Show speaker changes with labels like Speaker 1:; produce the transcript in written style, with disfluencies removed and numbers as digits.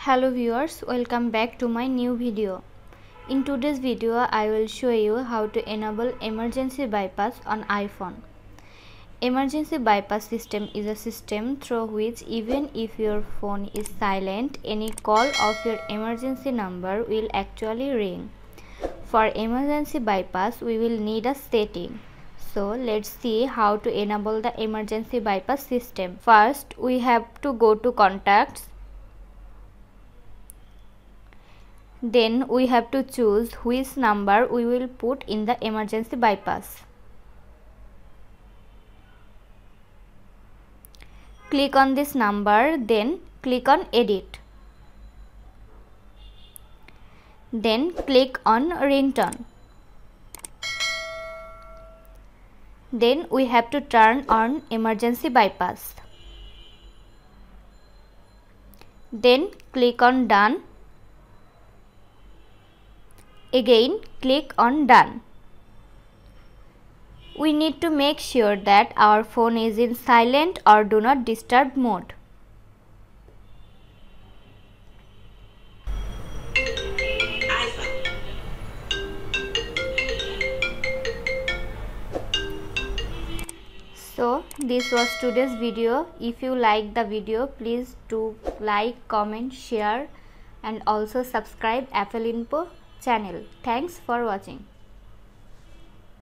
Speaker 1: Hello viewers, welcome back to my new video. In today's video, I will show you how to enable emergency bypass on iPhone. Emergency bypass system is a system through which even if your phone is silent, any call of your emergency number will actually ring. For emergency bypass, we will need a setting. So let's see how to enable the emergency bypass system. First, we have to go to contacts. Then we have to choose which number we will put in the emergency bypass. Click on this number, then click on edit. Then click on ringtone. Then we have to turn on emergency bypass. Then click on done. Again click on done. We need to make sure that our phone is in silent or do not disturb mode.
Speaker 2: iPhone.
Speaker 1: So this was today's video. If you like the video, please do like, comment, share and also subscribe Apple Info channel. Thanks for watching.